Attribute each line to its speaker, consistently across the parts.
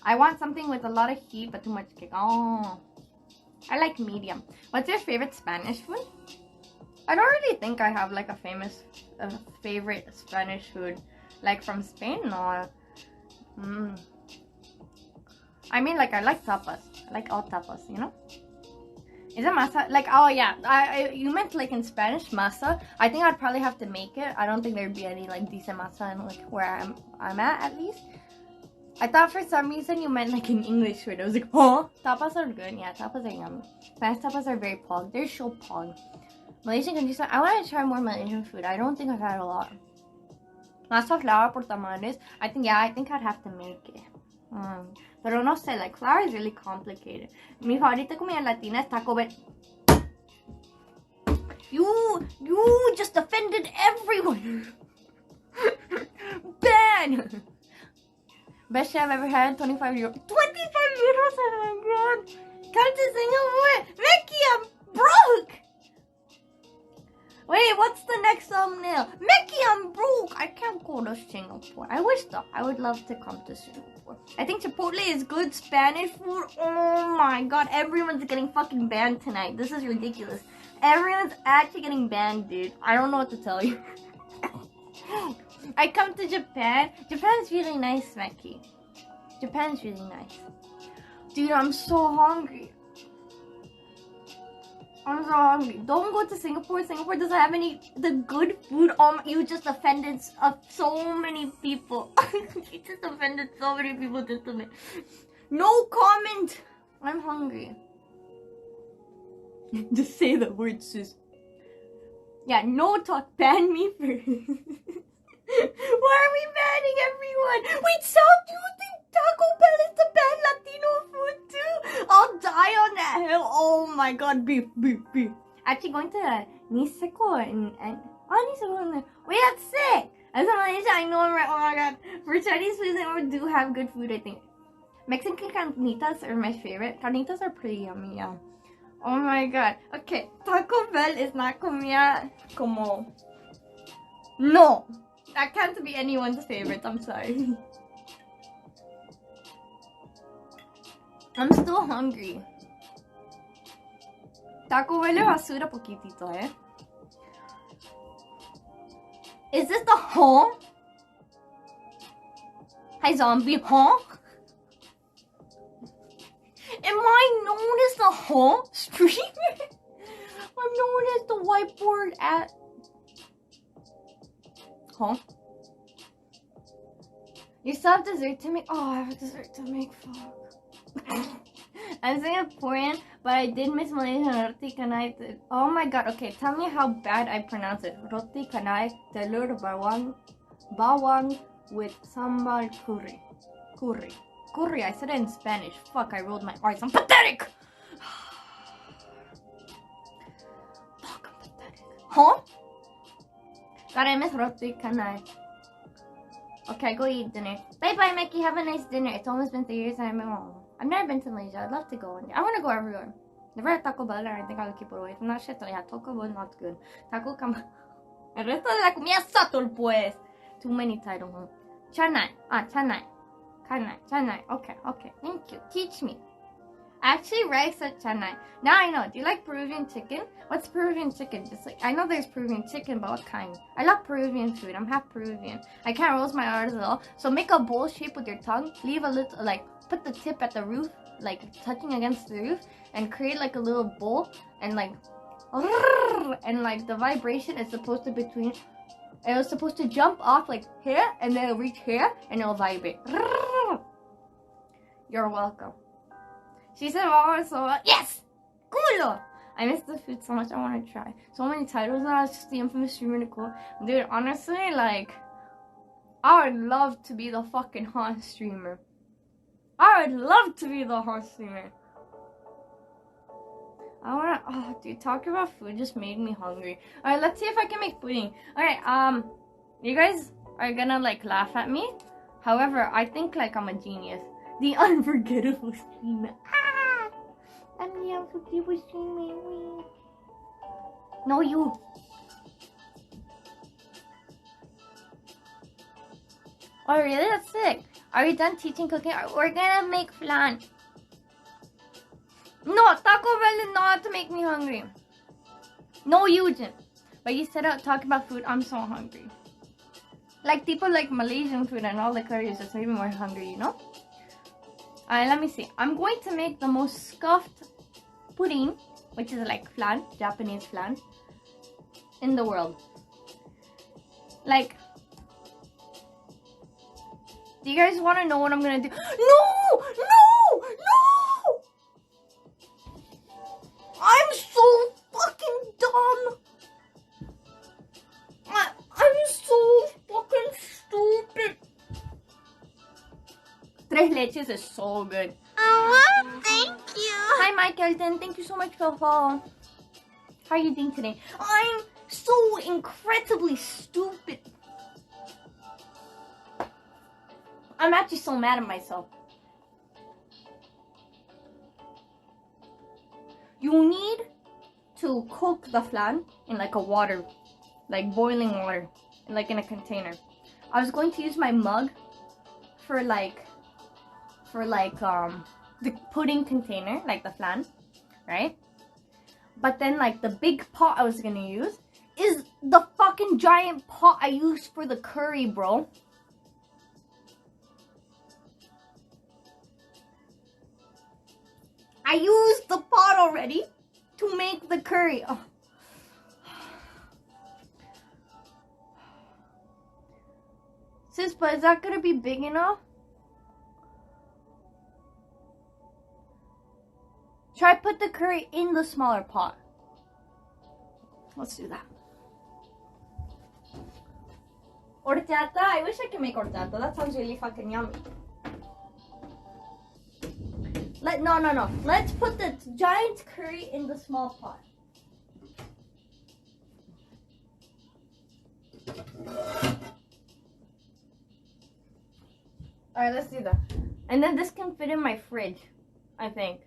Speaker 1: I want something with a lot of heat but too much kick. Oh, I like medium. What's your favorite Spanish food? I don't really think I have like a favorite Spanish food, like from Spain. No. I mean, like I like tapas. I like all tapas, you know. Is it masa? Like, oh yeah, you meant like in Spanish masa. I think I'd probably have to make it. I don't think there'd be any like decent masa in like where I'm at least. I thought for some reason you meant like in English food. I was like, huh? Tapas are good. Yeah, tapas are yummy. Spanish tapas are very pog. They're so pog. Malaysian country, I want to try more Malaysian food. I don't think I've had a lot. Masa flour por tamales. I think I'd have to make it. Pero no sé, like flour is really complicated. Mi favorita comida latina es Taco Bell. You just offended everyone. Ban. Best shit I've ever had, 25 euros. 25 euros, oh my god. Come to Singapore. Mickey, I'm broke. Wait, what's the next thumbnail? Mickey, I'm broke. I can't go to Singapore. I wish though. I would love to come to Singapore. I think Chipotle is good Spanish food. Oh my god, everyone's getting fucking banned tonight. This is ridiculous. Everyone's actually getting banned, dude. I don't know what to tell you. I come to Japan. Japan's really nice, Mickey. Japan's really nice. Dude, I'm so hungry. I'm so hungry. Don't go to Singapore. Singapore doesn't have the good food. You just offended so many people. You just offended so many people just a minute. No comment. I'm hungry. Just say the word, sis. Yeah, no talk. Ban me first. Why are we banning everyone? Wait, so do you think Taco Bell is the banned Latino food too? I'll die on that hill. Oh my god, beef. Actually going to Niseko and Niseko. Wait, that's sick. As a Malaysian, I know I'm right. Oh my god. For Chinese food, they do have good food, I think. Mexican carnitas are my favorite. Carnitas are pretty yummy, yeah. Oh my god. Okay, Taco Bell is not comida como... No. That can't be anyone's favorite. I'm sorry. I'm still hungry. Taco Bell basura poquitito, eh? Is this the huh? Hi zombie, huh? Am I known as the huh streamer? I'm known as the whiteboard at... Huh? You still have dessert to make? Oh, I have a dessert to make. Fuck. I'm Singaporean, but I did miss Malaysian roti canai. Oh my god. Okay, tell me how bad I pronounce it. Roti canai telur bawang with sambal curry. Curry. I said it in Spanish. Fuck, I rolled my R's. I'm pathetic. Fuck, I'm pathetic. Huh? God, I miss roti canai. Okay, go eat dinner. Bye, Mickey. Have a nice dinner. It's almost been 3 years and I'm home. I've never been to Malaysia. I'd love to go. I want to go everywhere. Never had Taco Bell, or I think I'll keep it away from that shit. So yeah, Taco Bell not good. Taco Cam. El resto de la comida satul, pues. Too many titles. Chanai. Chanai. Chanai. Okay. Thank you. Teach me. Actually, Ray said Chennai. Now I know. Do you like Peruvian chicken? What's Peruvian chicken? Just like, I know there's Peruvian chicken, but what kind? I love Peruvian food. I'm half Peruvian. I can't roast my R's at all. So make a bowl shape with your tongue. Leave a little, like, put the tip at the roof, like touching against the roof, and create like a little bowl, and like, and like the vibration is supposed to between. It was supposed to jump off like here, and then it'll reach here, and it'll vibrate. You're welcome. She said, "Mama, so yes, culo." I miss the food so much. I want to try. So many titles now. It's just the infamous streamer Nicole. Dude, honestly, like, I would love to be the fucking hot streamer. I would love to be the hot streamer. I wanna. Oh, dude, talking about food just made me hungry. All right, let's see if I can make pudding. All right, you guys are gonna like laugh at me. However, I think like I'm a genius. The unforgettable streamer. I'm the unforgettable streamer. No, you. Oh, really? That's sick. Are you done teaching cooking? We're gonna make flan. No, Taco Bell is not to make me hungry. No, you didn't. But you set out talking about food. I'm so hungry. Like people like Malaysian food and all the curries just made me more hungry, you know? Alright, let me see. I'm going to make the most scuffed pudding, which is like flan, Japanese flan, in the world. Like, do you guys want to know what I'm gonna do? No! No! No! I'm so fucking dumb! I'm so fucking stupid! Tres leches is so good.
Speaker 2: Oh, thank you.
Speaker 1: Hi, Mike Elton. Thank you so much for the follow. How are you doing today? I'm so incredibly stupid. I'm actually so mad at myself. You need to cook the flan in like a water, like boiling water, like in a container. I was going to use my mug for like the pudding container, like the flan, right? But then like the big pot I was gonna use is the fucking giant pot I used for the curry, bro. I used the pot already to make the curry. Oh. Sis, but is that gonna be big enough? Try put the curry in the smaller pot. Let's do that. Horchata. I wish I could make horchata. That sounds really fucking yummy. No. Let's put the giant curry in the small pot. Alright, let's do that. And then this can fit in my fridge, I think.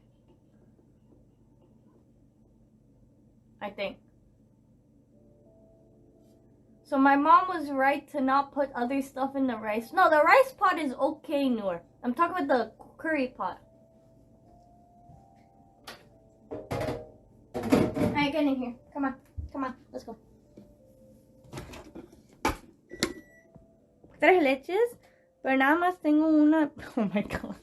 Speaker 1: So my mom was right to not put other stuff in the rice. No, the rice pot is okay, Noor. I'm talking about the curry pot. Alright, get in here. Come on, let's go. Tres leches, pero nada más tengo una. Oh my god.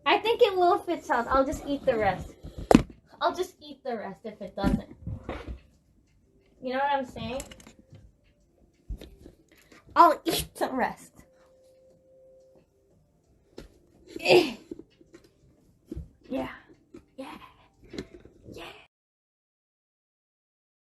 Speaker 1: I think it will fit south. I'll just eat the rest. If it doesn't. You know what I'm saying? I'll eat the rest.